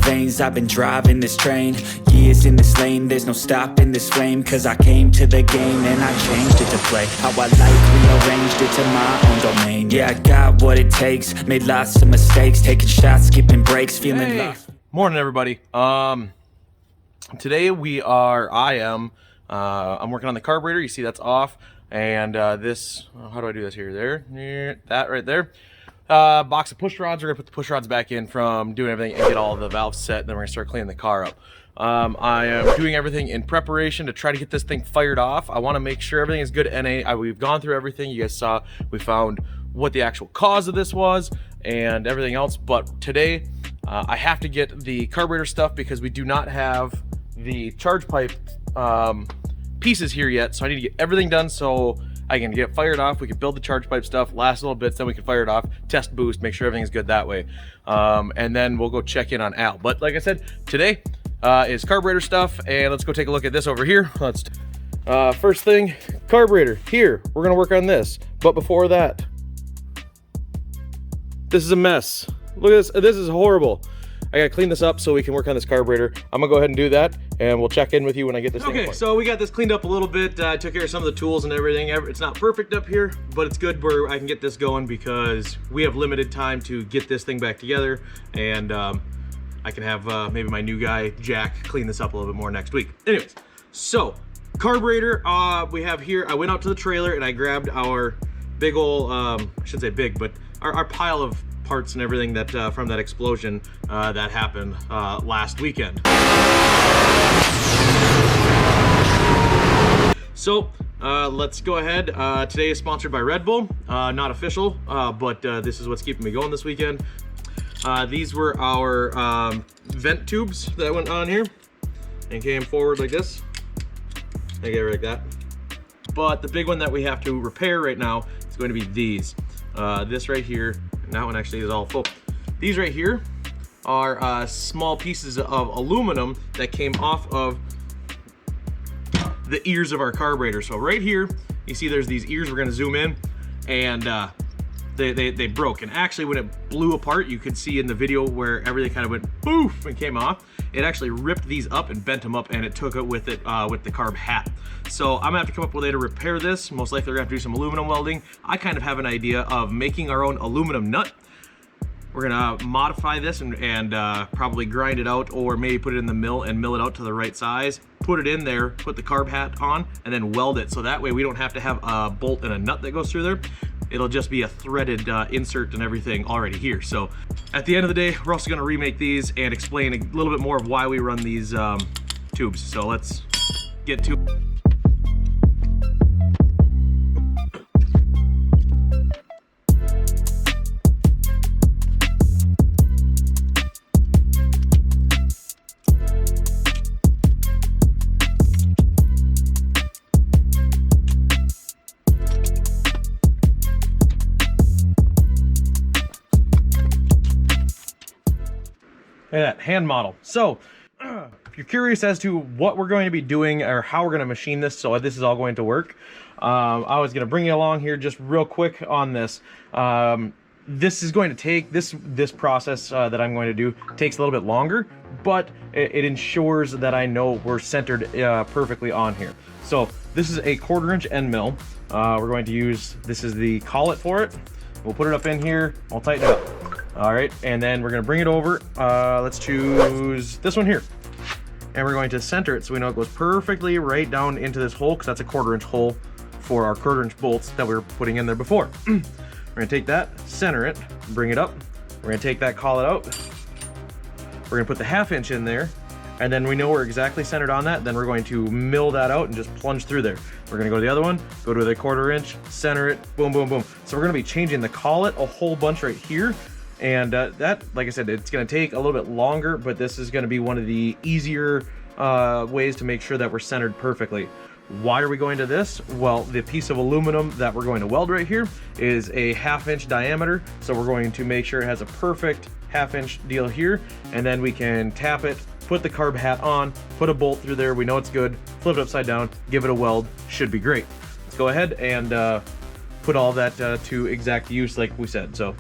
veins, I've been driving this train. Years in this lane, there's no stopping this flame. Cause I came to the game and I changed it to play how I like, rearranged it to my own domain. Yeah, I got what it takes, made lots of mistakes, taking shots, skipping breaks, feeling lost. Morning, everybody. Today I'm working on the carburetor. You see that's off, and this, how do I do this here? There, that right there. Box of push rods. We're gonna put the push rods back in from doing everything and get all the valves set. Then we're gonna start cleaning the car up. I am doing everything in preparation to try to get this thing fired off. I want to make sure everything is good. We've gone through everything. You guys saw we found what the actual cause of this was and everything else. But today I have to get the carburetor stuff because we do not have the charge pipe pieces here yet. So I need to get everything done so I can get it fired off. We can build the charge pipe stuff, last a little bit, then we can fire it off, test boost, make sure everything's good that way. And then we'll go check in on Al. But like I said, today is carburetor stuff, and let's go take a look at this over here. First thing, carburetor. Here, we're gonna work on this. But before that, this is a mess. Look at this, this is horrible. I gotta clean this up so we can work on this carburetor. I'm gonna go ahead and do that, and we'll check in with you when I get this thing apart. So we got this cleaned up a little bit. Took care of some of the tools and everything. It's not perfect up here, but it's good where I can get this going because we have limited time to get this thing back together, and I can have maybe my new guy, Jack, clean this up a little bit more next week. Anyways, so carburetor we have here. I went out to the trailer and I grabbed our big old, I shouldn't say big, but our pile of parts and everything that from that explosion that happened last weekend. So let's go ahead. Today is sponsored by Red Bull, not official, but this is what's keeping me going this weekend. These were our vent tubes that went on here and came forward like this. I get it like that. But the big one that we have to repair right now is going to be these. This right here. That one actually is all full. These right here are small pieces of aluminum that came off of the ears of our carburetor. So right here, you see there's these ears. We're gonna zoom in, and they broke. And actually, when it blew apart, you could see in the video where everything kind of went poof and came off. It actually ripped these up and bent them up, and it took it with the carb hat. So I'm gonna have to come up with a way to repair this. Most likely we're gonna have to do some aluminum welding. I kind of have an idea of making our own aluminum nut. We're gonna modify this and probably grind it out, or maybe put it in the mill and mill it out to the right size. Put it in there, put the carb hat on, and then weld it. So that way we don't have to have a bolt and a nut that goes through there. It'll just be a threaded insert and everything already here. So at the end of the day, we're also gonna remake these and explain a little bit more of why we run these tubes. So let's get to it. Look at that hand model. So if you're curious as to what we're going to be doing or how we're going to machine this, so this is all going to work, I was going to bring you along here just real quick on this. This is going to take this process that I'm going to do takes a little bit longer, but it ensures that I know we're centered perfectly on here. So this is a 1/4 inch end mill. We're going to use, this is the collet for it. We'll put it up in here, we'll tighten it up. All right, and then we're gonna bring it over. Let's choose this one here. And we're going to center it so we know it goes perfectly right down into this hole, because that's a 1/4 inch hole for our 1/4 inch bolts that we were putting in there before. We're gonna take that, center it, bring it up. We're gonna take that collet out. We're gonna put the 1/2 inch in there, and then we know we're exactly centered on that. Then we're going to mill that out and just plunge through there. We're gonna go to the other one, go to the 1/4 inch, center it, boom, boom, boom. So we're gonna be changing the collet a whole bunch right here. And that, like I said, it's gonna take a little bit longer, but this is gonna be one of the easier ways to make sure that we're centered perfectly. Why are we going to this? Well, the piece of aluminum that we're going to weld right here is a 1/2 inch diameter. So we're going to make sure it has a perfect 1/2 inch deal here, and then we can tap it, put the carb hat on, put a bolt through there. We know it's good, flip it upside down, give it a weld, should be great. Let's go ahead and put all that to exact use like we said. So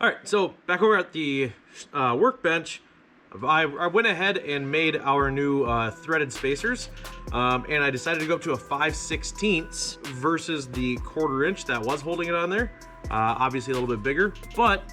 All right, so back over at the workbench, I went ahead and made our new threaded spacers, and I decided to go up to a 5/16 versus the 1/4 inch that was holding it on there. Obviously a little bit bigger, but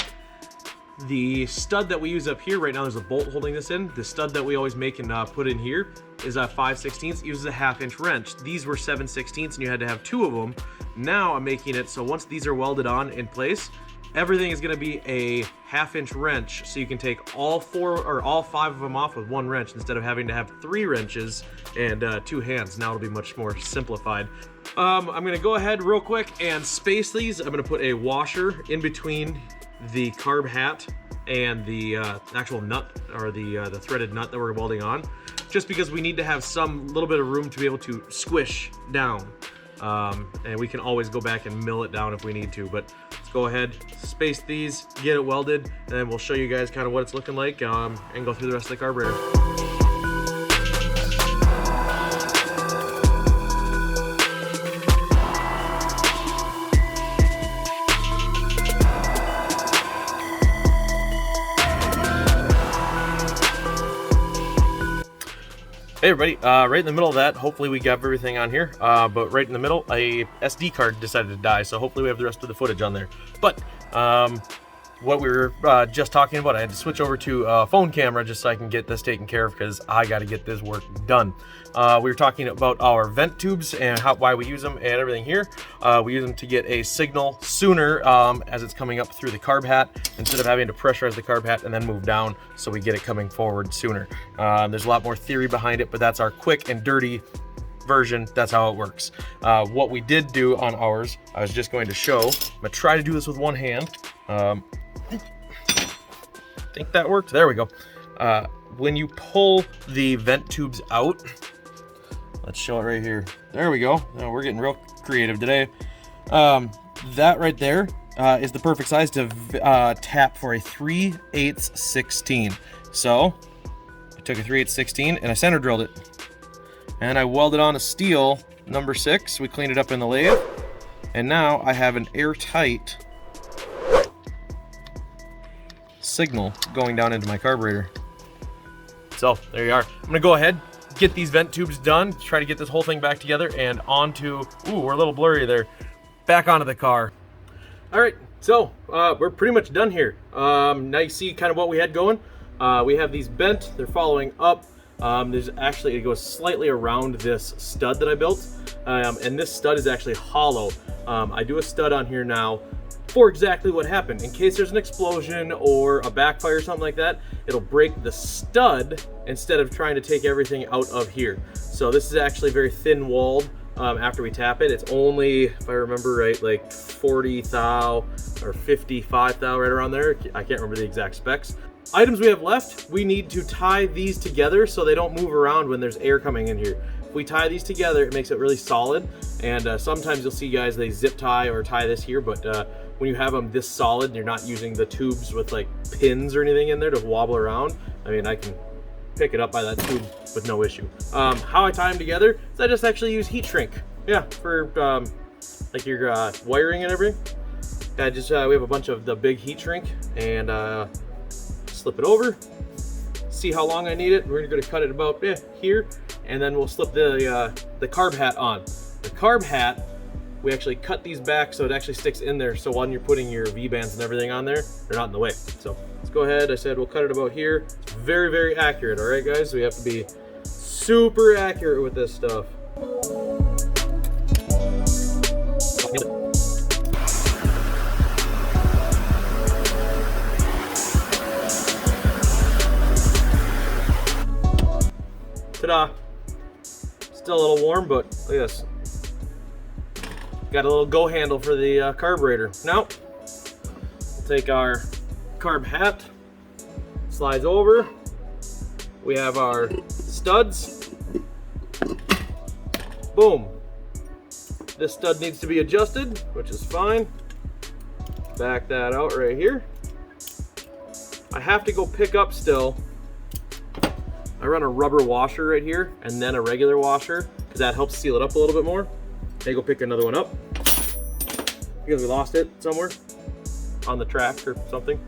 the stud that we use up here right now, there's a bolt holding this in. The stud that we always make and put in here is a 5/16, uses a 1/2 inch wrench. These were 7/16 and you had to have 2 of them. Now I'm making it so once these are welded on in place, everything is going to be a 1/2 inch wrench, so you can take all 4 or all 5 of them off with 1 wrench instead of having to have 3 wrenches and 2 hands. Now it'll be much more simplified. I'm going to go ahead real quick and space these. I'm going to put a washer in between the carb hat and the actual nut, or the threaded nut that we're welding on, just because we need to have some little bit of room to be able to squish down, and we can always go back and mill it down if we need to. But let's go ahead, space these, get it welded, and then we'll show you guys kind of what it's looking like, and go through the rest of the carburetor. Hey everybody, right in the middle of that, hopefully we got everything on here, but right in the middle, a SD card decided to die, so hopefully we have the rest of the footage on there. But what we were just talking about, I had to switch over to a phone camera just so I can get this taken care of, because I got to get this work done. We were talking about our vent tubes and why we use them and everything here. We use them to get a signal sooner as it's coming up through the carb hat, instead of having to pressurize the carb hat and then move down, so we get it coming forward sooner. There's a lot more theory behind it, but that's our quick and dirty version. That's how it works. What we did do on ours, I was just going to show. I'm gonna try to do this with one hand. I think that worked. There we go. When you pull the vent tubes out, let's show it right here. There we go. Now we're getting real creative today. That right there is the perfect size to tap for a 3/8 16. So I took a 3/8 16 and I center drilled it, and I welded on a steel number 6. We cleaned it up in the lathe, and now I have an airtight signal going down into my carburetor. So there you are. I'm gonna go ahead, get these vent tubes done, try to get this whole thing back together and onto, ooh, we're a little blurry there, back onto the car. All right, so we're pretty much done here. Now you see kind of what we had going. We have these bent, they're following up. There's actually, it goes slightly around this stud that I built, and this stud is actually hollow. I do a stud on here now for exactly what happened. In case there's an explosion or a backfire or something like that, it'll break the stud instead of trying to take everything out of here. So this is actually very thin walled. After we tap it, it's only, if I remember right, like 40 thou or 55 thou, right around there. I can't remember the exact specs. Items we have left, we need to tie these together so they don't move around when there's air coming in here. If we tie these together, it makes it really solid. And sometimes you'll see guys, they zip tie or tie this here, but when you have them this solid, you're not using the tubes with like pins or anything in there to wobble around. I mean, I can pick it up by that tube with no issue. How I tie them together is I just actually use heat shrink. Yeah, for like your wiring and everything. We have a bunch of the big heat shrink, and slip it over, see how long I need it. We're going to cut it about here, and then we'll slip the carb hat on. The carb hat, we actually cut these back so it actually sticks in there, so when you're putting your V-bands and everything on there, they're not in the way. So let's go ahead. I said we'll cut it about here. It's very, very accurate, all right, guys? So we have to be super accurate with this stuff. Ta-da! Still a little warm, but look at this. Got a little go handle for the carburetor. Now, we'll take our carb hat, slides over. We have our studs. Boom. This stud needs to be adjusted, which is fine. Back that out right here. I have to go pick up still. I run a rubber washer right here and then a regular washer because that helps seal it up a little bit more. I go pick another one up because we lost it somewhere. on the track or something.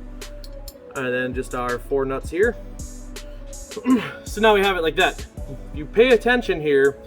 And then just our 4 nuts here. So now we have it like that. If you pay attention here,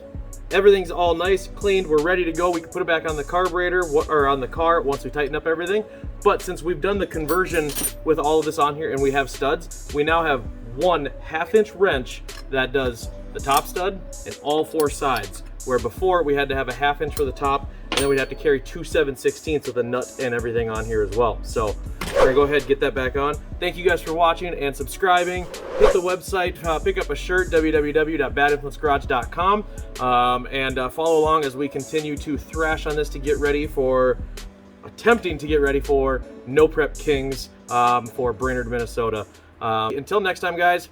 everything's all nice, cleaned, we're ready to go. We can put it back on the carburetor or on the car once we tighten up everything. But since we've done the conversion with all of this on here and we have studs, we now have 1 1/2-inch wrench that does the top stud and all 4 sides. Where before we had to have a 1/2 inch for the top, and then we'd have to carry 2 7/16 with a nut and everything on here as well. So we're gonna go ahead and get that back on. Thank you guys for watching and subscribing. Hit the website, pick up a shirt, www.badinfluencegarage.com, and follow along as we continue to thrash on this to get ready for, attempting to get ready for No Prep Kings for Brainerd, Minnesota. Until next time, guys.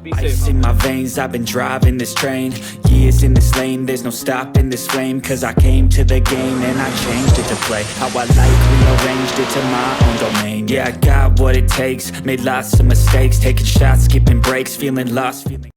Be safe. Ice in my veins, I've been driving this train. Years in this lane, there's no stopping this flame. Cause I came to the game and I changed it to play how I like, rearranged it to my own domain. Yeah, I got what it takes, made lots of mistakes, taking shots, skipping breaks, feeling lost, feeling